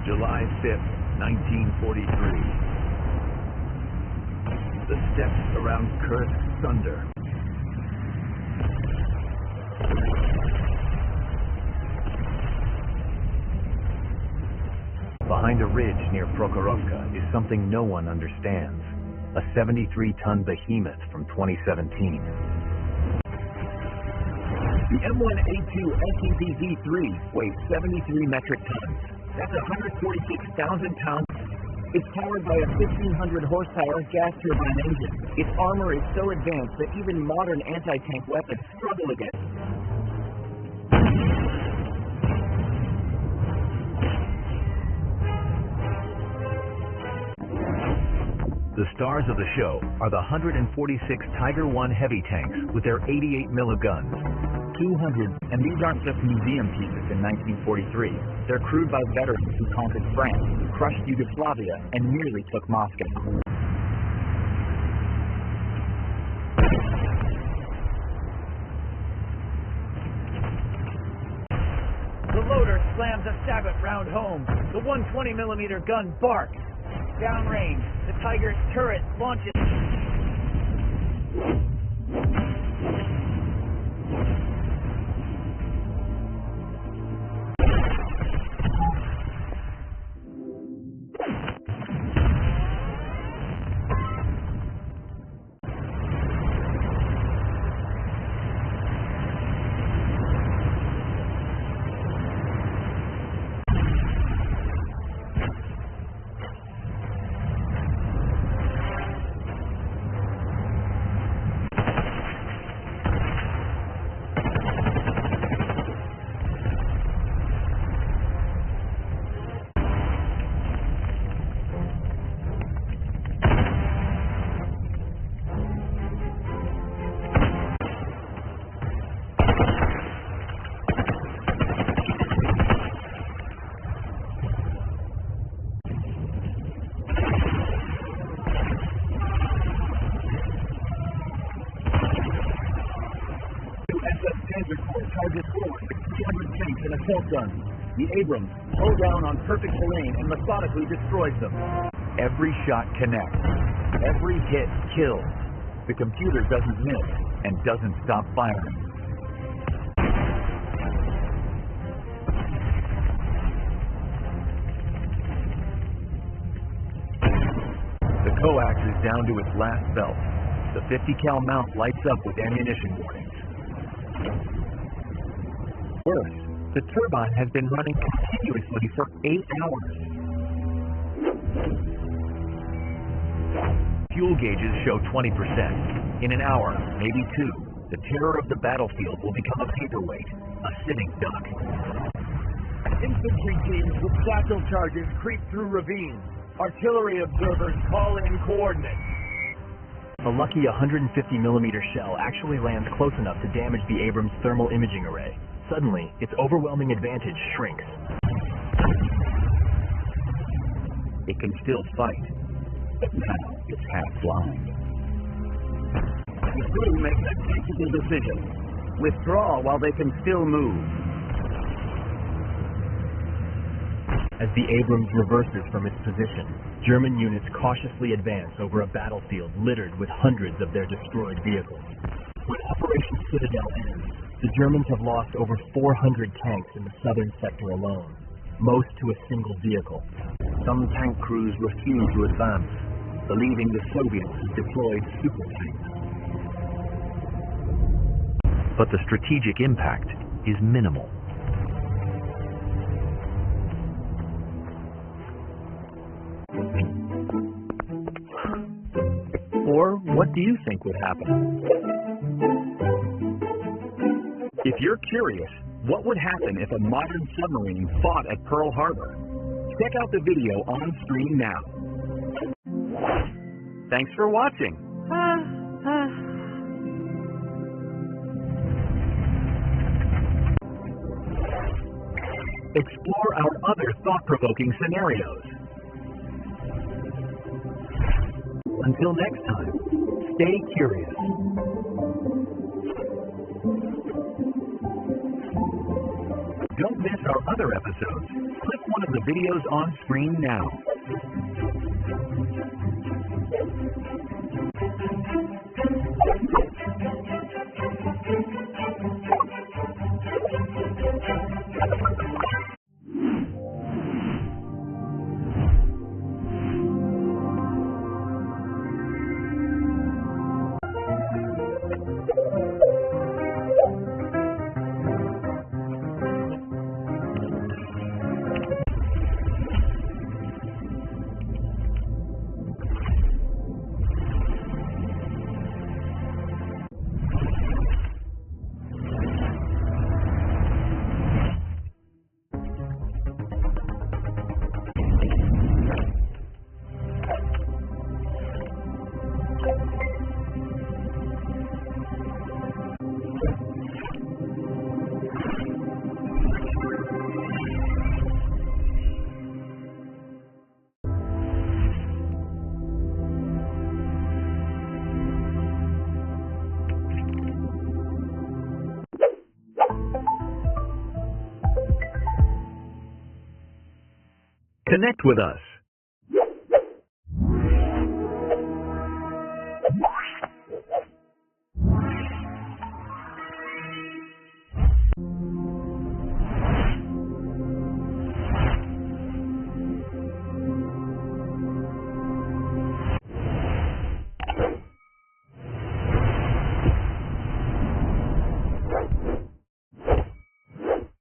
July 5th, 1943. The steppes around Kursk thunder. Behind a ridge near Prokhorovka is something no one understands. A 73-ton behemoth from 2017. The M1 A2 V3 weighs 73 metric tons. That's 146,000 pounds. It's powered by a 1,500 horsepower gas turbine engine. Its armor is so advanced that even modern anti-tank weapons struggle against it. The stars of the show are the 146 Tiger I heavy tanks with their 88 milligun. 200, and these aren't just museum pieces in 1943. They're crewed by veterans who conquered France, crushed Yugoslavia, and nearly took Moscow. The loader slams a Sabot round home. The 120mm gun barks. Downrange, the Tiger's turret launches. Charges forward with 300 tanks and assault guns. The Abrams slow down on perfect terrain and methodically destroys them. Every shot connects. Every hit kills. The computer doesn't miss and doesn't stop firing. The coax is down to its last belt. The 50 cal mount lights up with ammunition warnings. Worse, the turbine has been running continuously for 8 hours. Fuel gauges show 20%. In an hour, maybe 2, the terror of the battlefield will become a paperweight, a sitting duck. Infantry teams with satchel charges creep through ravines. Artillery observers call in coordinates. A lucky 150mm shell actually lands close enough to damage the Abrams thermal imaging array. Suddenly, its overwhelming advantage shrinks. It can still fight, but now it's half blind. The crew makes a tactical decision. Withdraw while they can still move. As the Abrams reverses from its position, German units cautiously advance over a battlefield littered with hundreds of their destroyed vehicles. When Operation Citadel ends, the Germans have lost over 400 tanks in the southern sector alone, most to a single vehicle. Some tank crews refuse to advance, believing the Soviets had deployed super tanks. But the strategic impact is minimal. Or what do you think would happen? If you're curious, what would happen if a modern submarine fought at Pearl Harbor? Check out the video on screen now. Thanks for watching. Explore our other thought-provoking scenarios. Until next time, stay curious. Don't miss our other episodes. Click one of the videos on screen now. Connect with us.